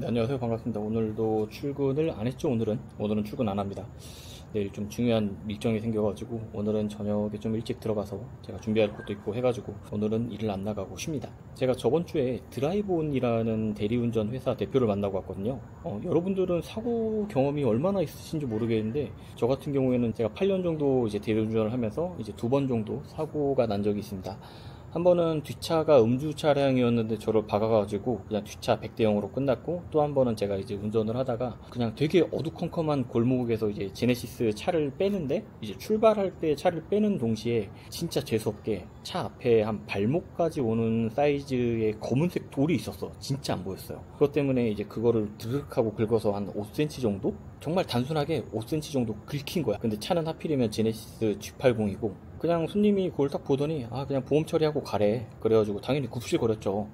네, 안녕하세요. 반갑습니다. 오늘도 출근을 안 했죠. 오늘은 출근 안 합니다. 내일 좀 중요한 일정이 생겨가지고 오늘은 저녁에 좀 일찍 들어가서 제가 준비할 것도 있고 해가지고 오늘은 일을 안 나가고 쉽니다. 제가 저번 주에 드라이브온이라는 대리운전 회사 대표를 만나고 왔거든요. 여러분들은 사고 경험이 얼마나 있으신지 모르겠는데 저 같은 경우에는 제가 8년 정도 이제 대리운전을 하면서 이제 2번 정도 사고가 난 적이 있습니다. 한 번은 뒷차가 음주 차량이었는데 저를 박아가지고 그냥 뒷차 100대 0으로 끝났고, 또 한 번은 제가 이제 운전을 하다가 그냥 되게 어두컴컴한 골목에서 이제 제네시스 차를 빼는데, 이제 출발할 때 차를 빼는 동시에 진짜 재수없게 차 앞에 한 발목까지 오는 사이즈의 검은색 돌이 있었어. 진짜 안 보였어요. 그것 때문에 이제 그거를 드륵하고 긁어서 한 5cm 정도? 정말 단순하게 5cm 정도 긁힌 거야. 근데 차는 하필이면 제네시스 G80이고, 그냥 손님이 그걸 딱 보더니 그냥 보험 처리하고 가래. 그래가지고 당연히 굽실거렸죠.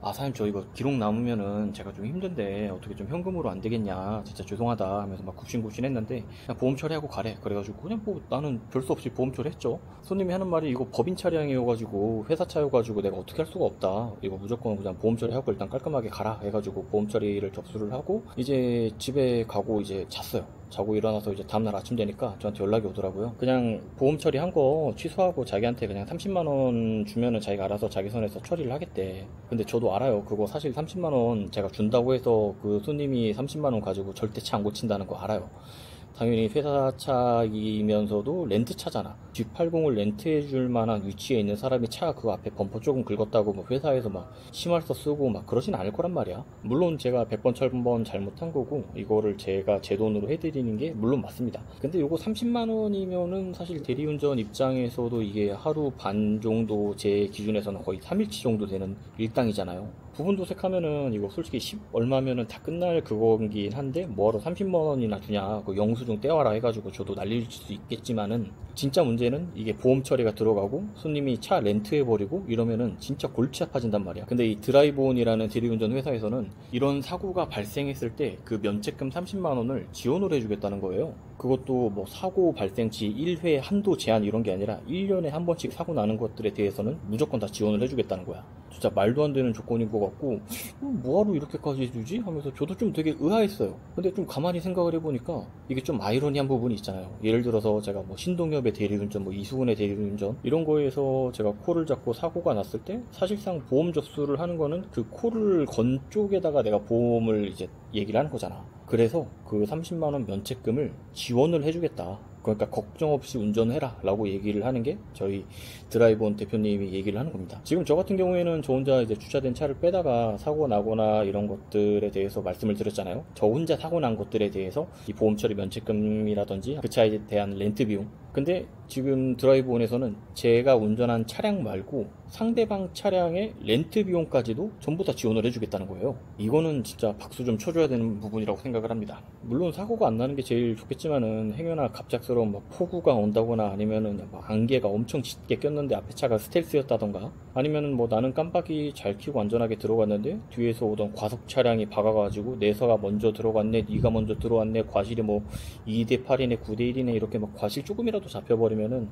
사장님, 저 이거 기록 남으면은 제가 좀 힘든데 어떻게 좀 현금으로 안 되겠냐, 진짜 죄송하다 하면서 막 굽신굽신 했는데, 그냥 보험 처리하고 가래. 그래가지고 그냥 뭐 나는 별 수 없이 보험 처리했죠. 손님이 하는 말이 이거 법인 차량이어가지고 회사 차여가지고 내가 어떻게 할 수가 없다, 이거 무조건 그냥 보험 처리하고 일단 깔끔하게 가라 해가지고 보험 처리를 접수를 하고 이제 집에 가고 이제 잤어요. 자고 일어나서 이제 다음날 아침 되니까 저한테 연락이 오더라고요. 그냥 보험 처리한 거 취소하고 자기한테 그냥 30만 원 주면은 자기가 알아서 자기 선에서 처리를 하겠대. 근데 저도 알아요. 그거 사실 30만 원 제가 준다고 해서 그 손님이 30만 원 가지고 절대 차 안 고친다는 거 알아요. 당연히 회사 차이면서도 렌트차잖아. G80을 렌트해줄 만한 위치에 있는 사람이 차 그 앞에 범퍼 조금 긁었다고 뭐 회사에서 막 심할서 쓰고 막 그러진 않을 거란 말이야. 물론 제가 100번 1000번 잘못한 거고 이거를 제가 제 돈으로 해드리는 게 물론 맞습니다. 근데 요거 30만 원이면은 사실 대리운전 입장에서도 이게 하루 반 정도, 제 기준에서는 거의 3일치 정도 되는 일당이잖아요. 부분 도색하면은 이거 솔직히 10 얼마면은 다 끝날 그거긴 한데 뭐하러 30만 원이나 주냐, 그 영수증 떼와라 해가지고 저도 날릴 수 있겠지만은, 진짜 문제는 이게 보험 처리가 들어가고 손님이 차 렌트해버리고 이러면은 진짜 골치 아파진단 말이야. 근데 이 드라이브온이라는 대리운전 회사에서는 이런 사고가 발생했을 때 그 면책금 30만 원을 지원을 해주겠다는 거예요. 그것도 뭐 사고 발생치 1회 한도 제한 이런 게 아니라 1년에 한 번씩 사고 나는 것들에 대해서는 무조건 다 지원을 해주겠다는 거야. 진짜 말도 안 되는 조건인 것 같고, 뭐하러 이렇게까지 해주지? 하면서 저도 좀 되게 의아했어요. 근데 좀 가만히 생각을 해보니까 이게 좀 아이러니한 부분이 있잖아요. 예를 들어서 제가 뭐 신동엽의 대리운전, 뭐 이수근의 대리운전 이런 거에서 제가 코를 잡고 사고가 났을 때 사실상 보험 접수를 하는 거는 그 코를 건 쪽에다가 내가 보험을 이제 얘기를 하는 거잖아. 그래서 그 30만원 면책금을 지원을 해주겠다. 그러니까 걱정 없이 운전해라 라고 얘기를 하는 게 저희 드라이브온 대표님이 얘기를 하는 겁니다. 지금 저 같은 경우에는 저 혼자 이제 주차된 차를 빼다가 사고 나거나 이런 것들에 대해서 말씀을 드렸잖아요. 저 혼자 사고 난 것들에 대해서 이 보험 처리 면책금이라든지 그 차에 대한 렌트 비용. 근데 지금 드라이브온에서는 제가 운전한 차량 말고 상대방 차량의 렌트 비용까지도 전부 다 지원을 해주겠다는 거예요. 이거는 진짜 박수 좀 쳐줘야 되는 부분이라고 생각을 합니다. 물론 사고가 안 나는 게 제일 좋겠지만은 행여나 갑작스러운 막 폭우가 온다거나 아니면은 막 안개가 엄청 짙게 꼈는데 앞에 차가 스텔스였다던가, 아니면은 뭐 나는 깜빡이 잘 켜고 안전하게 들어갔는데 뒤에서 오던 과속 차량이 박아가지고 내서가 먼저 들어갔네, 네가 먼저 들어왔네, 과실이 뭐 2대 8이네 9대 1이네 이렇게 막 과실 조금이라도 잡혀버리면은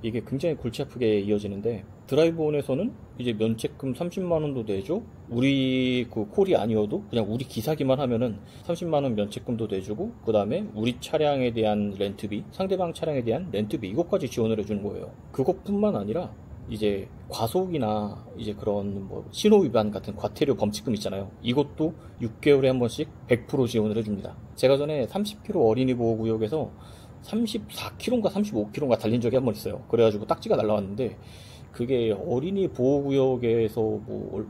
이게 굉장히 골치 아프게 이어지는데, 드라이브온에서는 이제 면책금 30만원도 내줘. 우리 그 콜이 아니어도 그냥 우리 기사기만 하면은 30만원 면책금도 내주고, 그 다음에 우리 차량에 대한 렌트비, 상대방 차량에 대한 렌트비 이것까지 지원을 해주는 거예요. 그것뿐만 아니라 이제 과속이나 이제 그런 뭐 신호 위반 같은 과태료 범칙금 있잖아요. 이것도 6개월에 한 번씩 100% 지원을 해줍니다. 제가 전에 30km 어린이 보호구역에서 34km인가 35km인가 달린 적이 한 번 있어요. 그래가지고 딱지가 날라왔는데, 그게 어린이 보호구역에서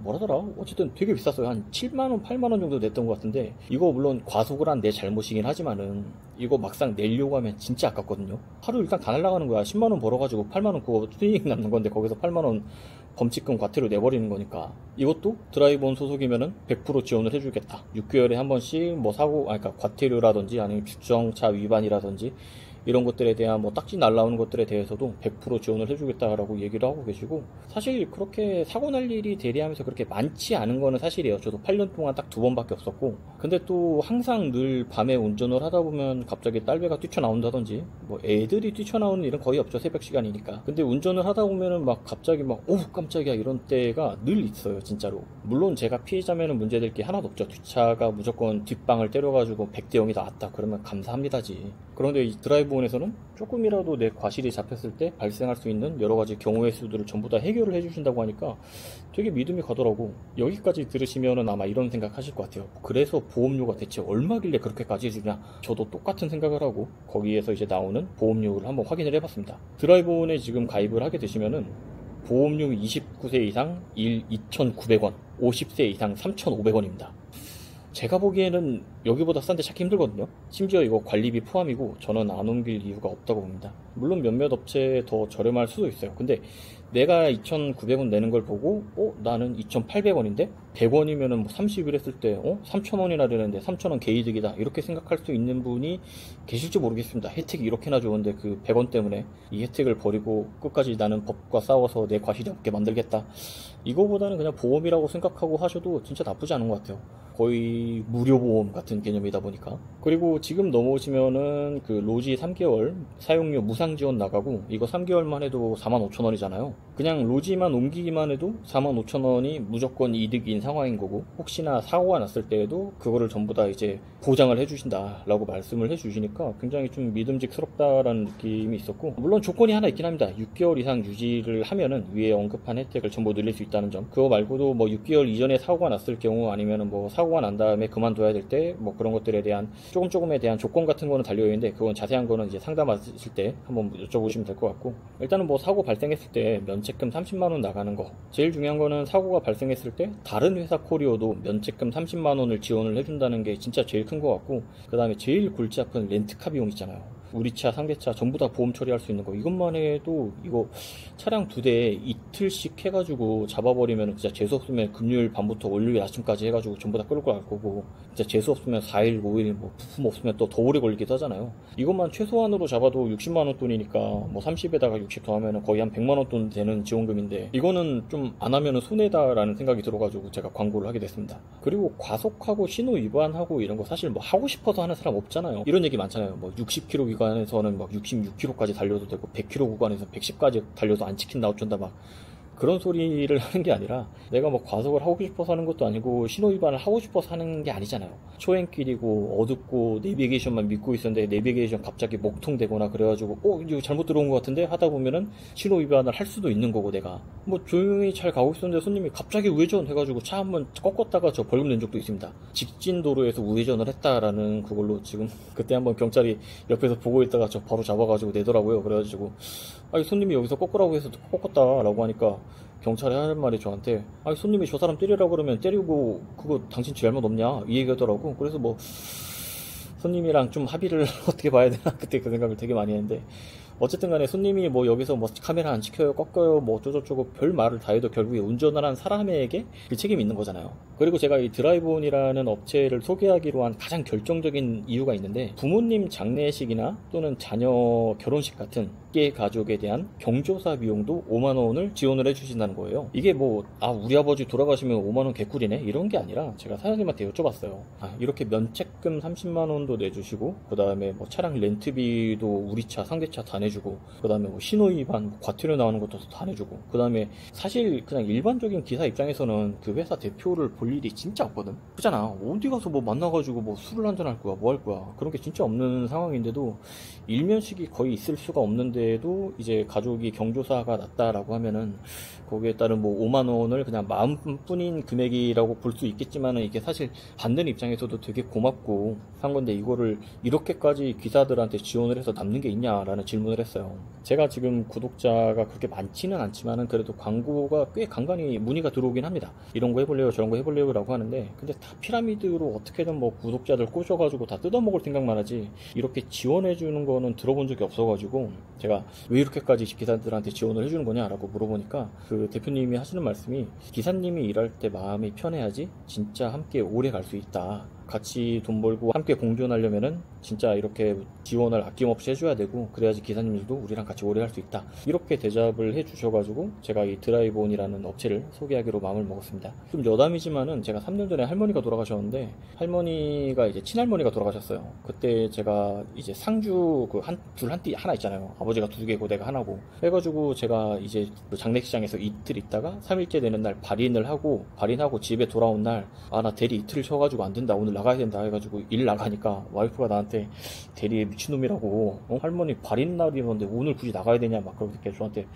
뭐라더라? 어쨌든 되게 비쌌어요. 한 7만원, 8만원 정도 냈던 것 같은데, 이거 물론 과속을 한 내 잘못이긴 하지만은 이거 막상 내려고 하면 진짜 아깝거든요. 하루 일단 다 날라가는 거야. 10만원 벌어가지고 8만원 그거 수익 남는 건데 거기서 8만원 범칙금 과태료 내버리는 거니까, 이것도 드라이브온 소속이면은 100% 지원을 해주겠다. 6개월에 한 번씩 뭐 사고, 그러니까 과태료라든지 아니면 주정차 위반이라든지 이런 것들에 대한 뭐 딱지 날라오는 것들에 대해서도 100% 지원을 해주겠다라고 얘기를 하고 계시고, 사실 그렇게 사고 날 일이 대리하면서 그렇게 많지 않은 거는 사실이에요. 저도 8년 동안 딱 2번밖에 없었고, 근데 또 항상 늘 밤에 운전을 하다 보면 갑자기 딸배가 뛰쳐나온다든지, 뭐 애들이 뛰쳐나오는 일은 거의 없죠. 새벽 시간이니까. 근데 운전을 하다 보면은 막 갑자기 막 오 깜짝이야 이런 때가 늘 있어요, 진짜로. 물론 제가 피해자면은 문제될 게 하나도 없죠. 뒷차가 무조건 뒷방을 때려가지고 100대 0이 나왔다 그러면 감사합니다지. 그런데 이 드라이브온에서는 조금이라도 내 과실이 잡혔을 때 발생할 수 있는 여러 가지 경우의 수들을 전부 다 해결을 해주신다고 하니까 되게 믿음이 가더라고. 여기까지 들으시면은 아마 이런 생각 하실 것 같아요. 그래서 보험료가 대체 얼마길래 그렇게까지 해주냐. 저도 똑같은 생각을 하고 거기에서 이제 나오는 보험료를 한번 확인을 해봤습니다. 드라이브온에 지금 가입을 하게 되시면은 보험료 29세 이상 2,900원, 50세 이상 3,500원입니다. 제가 보기에는 여기보다 싼데 찾기 힘들거든요. 심지어 이거 관리비 포함이고 저는 안 옮길 이유가 없다고 봅니다. 물론 몇몇 업체에 더 저렴할 수도 있어요. 근데 내가 2,900원 내는 걸 보고 나는 2,800원인데 100원이면은 뭐 30일 했을 때 3,000원이나 되는데 3,000원 개이득이다 이렇게 생각할 수 있는 분이 계실지 모르겠습니다. 혜택이 이렇게나 좋은데 그 100원 때문에 이 혜택을 버리고 끝까지 나는 법과 싸워서 내 과실이 없게 만들겠다. 이거보다는 그냥 보험이라고 생각하고 하셔도 진짜 나쁘지 않은 것 같아요. 거의 무료보험 같은 개념이다 보니까. 그리고 지금 넘어오시면은 그 로지 3개월 사용료 무상 지원 나가고, 이거 3개월만 해도 45,000원이잖아요. 그냥 로지만 옮기기만 해도 45,000원이 무조건 이득인 상황인 거고, 혹시나 사고가 났을 때에도 그거를 전부 다 이제 보장을 해주신다 라고 말씀을 해주시니까 굉장히 좀 믿음직스럽다라는 느낌이 있었고, 물론 조건이 하나 있긴 합니다. 6개월 이상 유지를 하면은 위에 언급한 혜택을 전부 늘릴 수 있다는 점. 그거 말고도 뭐 6개월 이전에 사고가 났을 경우, 아니면은 뭐 사고가 난 다음에 그만둬야 될 때 뭐 그런 것들에 대한 조금에 대한 조건 같은 거는 달려있는데, 그건 자세한 거는 이제 상담하실 때 한번 여쭤보시면 될 것 같고, 일단은 뭐 사고 발생했을 때 면책금 30만원 나가는 거, 제일 중요한 거는 사고가 발생했을 때 다른 회사 코리어도 면책금 30만원을 지원을 해준다는 게 진짜 제일 큰 것 같고, 그 다음에 제일 골치 아픈 렌트카 비용 있잖아요. 우리 차, 상대차 전부 다 보험 처리할 수 있는 거, 이것만 해도 이거 차량 2대에 이틀씩 해가지고 잡아버리면 진짜 재수 없으면 금요일 밤부터 월요일 아침까지 해가지고 전부 다 끌고 갈 거고, 진짜 재수 없으면 4일 5일 뭐 부품 없으면 또 더 오래 걸리기도 하잖아요. 이것만 최소한으로 잡아도 60만원 돈이니까 뭐 30에다가 60 더하면 거의 한 100만원 돈 되는 지원금인데, 이거는 좀 안 하면은 손해다라는 생각이 들어가지고 제가 광고를 하게 됐습니다. 그리고 과속하고 신호 위반하고 이런 거 사실 뭐 하고 싶어서 하는 사람 없잖아요. 이런 얘기 많잖아요. 뭐 60km 구간에서는 막 66km까지 달려도 되고 100km 구간에서 110까지 달려도 안 찍힌다 어쩐다 막 그런 소리를 하는 게 아니라, 내가 뭐 과속을 하고 싶어서 하는 것도 아니고 신호 위반을 하고 싶어서 하는 게 아니잖아요. 초행길이고 어둡고 내비게이션만 믿고 있었는데 내비게이션 갑자기 목통되거나 그래가지고 이거 잘못 들어온 것 같은데 하다 보면은 신호 위반을 할 수도 있는 거고, 내가 뭐 조용히 잘 가고 있었는데 손님이 갑자기 우회전 해가지고 차 한번 꺾었다가 저 벌금 낸 적도 있습니다. 직진 도로에서 우회전을 했다라는 그걸로 지금 그때 한번 경찰이 옆에서 보고 있다가 저 바로 잡아가지고 내더라고요. 그래가지고 아니 손님이 여기서 꺾으라고 해서 꺾었다라고 하니까 경찰이 하는 말이 저한테, 아니 손님이 저 사람 때리라고 그러면 때리고 그거 당신 잘못 없냐 이 얘기하더라고. 그래서 뭐 손님이랑 좀 합의를 어떻게 봐야 되나 그때 그 생각을 되게 많이 했는데, 어쨌든 간에 손님이 뭐 여기서 뭐 카메라 안 지켜요 꺾어요 뭐 어쩌고저쩌고 별 말을 다 해도 결국에 운전을 한 사람에게 그 책임이 있는 거잖아요. 그리고 제가 이 드라이브온이라는 업체를 소개하기로 한 가장 결정적인 이유가 있는데, 부모님 장례식이나 또는 자녀 결혼식 같은 깨 가족에 대한 경조사 비용도 5만원을 지원을 해주신다는 거예요. 이게 뭐 우리 아버지 돌아가시면 5만원 개꿀이네 이런 게 아니라, 제가 사장님한테 여쭤봤어요. 이렇게 면책금 30만원도 내주시고, 그 다음에 뭐 차량 렌트비도 우리 차 상대차 다 내주고, 그 다음에 뭐 신호위반 과태료 나오는 것도 다 내주고, 그 다음에 사실 그냥 일반적인 기사 입장에서는 그 회사 대표를 볼 일이 진짜 없거든. 그잖아. 어디 가서 뭐 만나가지고 뭐 술을 한잔 할 거야 뭐 할 거야, 그런 게 진짜 없는 상황인데도 일면식이 거의 있을 수가 없는데도 이제 가족이 경조사가 났다라고 하면은 거기에 따른 뭐 5만원을 그냥 마음뿐인 금액이라고 볼 수 있겠지만은, 이게 사실 받는 입장에서도 되게 고맙고 한 건데, 이거를 이렇게까지 기사들한테 지원을 해서 남는 게 있냐라는 질문을 했어요. 제가 지금 구독자가 그렇게 많지는 않지만은 그래도 광고가 꽤 간간히 문의가 들어오긴 합니다. 이런 거 해볼래요 저런 거 해볼래요 라고 하는데, 근데 다 피라미드로 어떻게든 뭐 구독자들 꼬셔가지고 다 뜯어먹을 생각만 하지, 이렇게 지원해주는 거는 들어본 적이 없어가지고, 제가 왜 이렇게까지 기사들한테 지원을 해주는 거냐라고 물어보니까 그 대표님이 하시는 말씀이, 기사님이 일할 때 마음이 편해야지 진짜 함께 오래 갈 수 있다 같이 돈 벌고 함께 공존하려면은 진짜 이렇게 지원을 아낌없이 해줘야 되고, 그래야지 기사님들도 우리랑 같이 오래 할 수 있다, 이렇게 대접을 해주셔가지고 제가 이 드라이브온이라는 업체를 소개하기로 마음을 먹었습니다. 좀 여담이지만은 제가 3년 전에 할머니가 돌아가셨는데, 할머니가 이제 친할머니가 돌아가셨어요. 그때 제가 이제 상주 그 둘 한 띠 하나 있잖아요. 아버지가 2개고 내가 하나고 해가지고, 제가 이제 그 장례식장에서 이틀 있다가 3일째 되는 날 발인하고 집에 돌아온 날, 아, 나 대리 이틀 쉬어가지고 안 된다, 오늘 나가야 된다 해가지고 일 나가니까 와이프가 나한테 대리 미친놈이라고, 할머니 발인 날이었는데 오늘 굳이 나가야 되냐 막 그렇게 저한테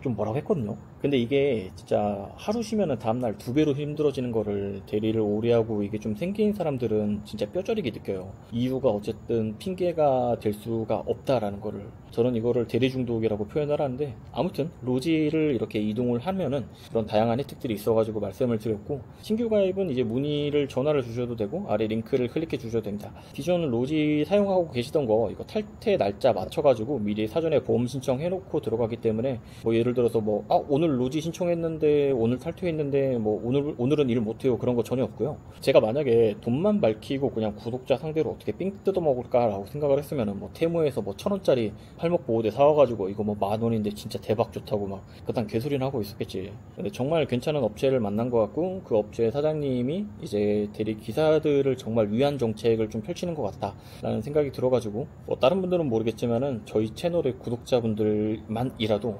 좀 뭐라고 했거든요. 근데 이게 진짜 하루 쉬면은 다음날 2배로 힘들어지는 거를 대리를 오래 하고 이게 좀 생긴 사람들은 진짜 뼈저리게 느껴요. 이유가 어쨌든 핑계가 될 수가 없다라는 거를. 저는 이거를 대리 중독이라고 표현을 하는데, 아무튼 로지를 이렇게 이동을 하면은 그런 다양한 혜택들이 있어가지고 말씀을 드렸고, 신규 가입은 이제 문의를 전화를 주셔도 되고 아래 링크를 클릭해 주셔도 됩니다. 기존 로지 사용하고 계시던 거 이거 탈퇴 날짜 맞춰가지고 미리 사전에 보험 신청해놓고 들어가기 때문에, 뭐 예를 들어서 뭐 오늘 로지 신청했는데 오늘 탈퇴했는데 뭐 오늘은 일 못해요, 그런 거 전혀 없고요. 제가 만약에 돈만 밝히고 그냥 구독자 상대로 어떻게 삥 뜯어먹을까라고 생각을 했으면은 뭐 테무에서 뭐 1,000원짜리 팔목보호대 사와가지고 이거 뭐 10,000원인데 진짜 대박 좋다고 막 그딴 개소리나 하고 있었겠지. 근데 정말 괜찮은 업체를 만난 것 같고, 그 업체 사장님이 이제 대리 기사들을 정말 위한 정책을 좀 펼치는 것 같다라는 생각이 들어가지고, 뭐 다른 분들은 모르겠지만은 저희 채널의 구독자분들만이라도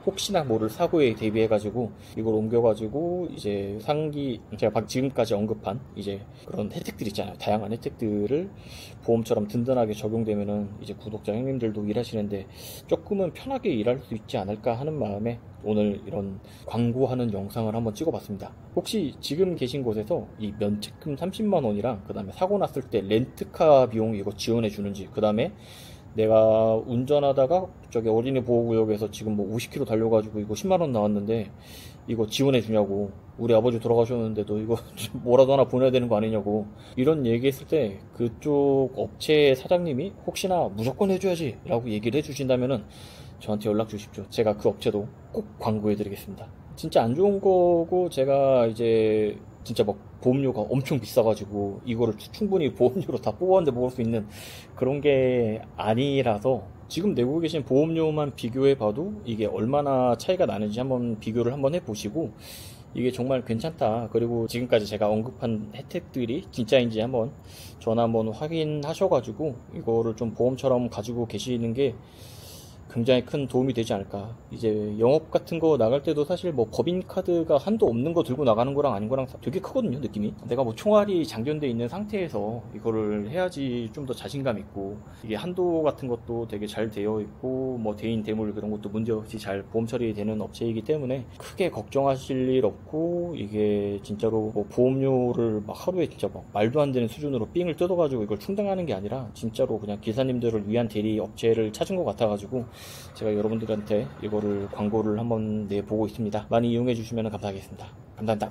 혹시나 모를 사고에 대비해가지고 이걸 옮겨가지고 이제 제가 지금까지 언급한 이제 그런 혜택들 있잖아요. 다양한 혜택들을 보험처럼 든든하게 적용되면은 이제 구독자 형님들도 일하시는데 조금은 편하게 일할 수 있지 않을까 하는 마음에 오늘 이런 광고하는 영상을 한번 찍어봤습니다. 혹시 지금 계신 곳에서 이 면책금 30만 원이랑 그 다음에 사고 났을 때 렌트카 비용 이거 지원해 주는지, 그 다음에 내가 운전하다가 저기 어린이 보호구역에서 지금 뭐 50km 달려가지고 이거 10만 원 나왔는데 이거 지원해 주냐고, 우리 아버지 돌아가셨는데도 이거 뭐라도 하나 보내야 되는 거 아니냐고, 이런 얘기했을 때 그쪽 업체 사장님이 혹시나 무조건 해줘야지 라고 얘기를 해주신다면은 저한테 연락 주십시오. 제가 그 업체도 꼭 광고해 드리겠습니다. 진짜 안 좋은 거고, 제가 이제 진짜 막 보험료가 엄청 비싸가지고 이거를 충분히 보험료로 다 뽑았는데 먹을 수 있는 그런 게 아니라서, 지금 내고 계신 보험료만 비교해 봐도 이게 얼마나 차이가 나는지 한번 비교를 한번 해보시고, 이게 정말 괜찮다, 그리고 지금까지 제가 언급한 혜택들이 진짜인지 한번 전화 한번 확인하셔가지고 이거를 좀 보험처럼 가지고 계시는 게 굉장히 큰 도움이 되지 않을까. 이제 영업 같은 거 나갈 때도 사실 뭐 법인카드가 한도 없는 거 들고 나가는 거랑 아닌 거랑 되게 크거든요, 느낌이. 내가 뭐 총알이 장전돼 있는 상태에서 이거를 해야지 좀 더 자신감 있고, 이게 한도 같은 것도 되게 잘 되어 있고, 뭐 대인 대물 그런 것도 문제없이 잘 보험 처리되는 업체이기 때문에 크게 걱정하실 일 없고, 이게 진짜로 뭐 보험료를 막 하루에 진짜 막 말도 안 되는 수준으로 삥을 뜯어가지고 이걸 충당하는 게 아니라 진짜로 그냥 기사님들을 위한 대리 업체를 찾은 것 같아가지고 제가 여러분들한테 이거를 광고를 한번 내보고 있습니다. 많이 이용해 주시면 감사하겠습니다. 감사합니다.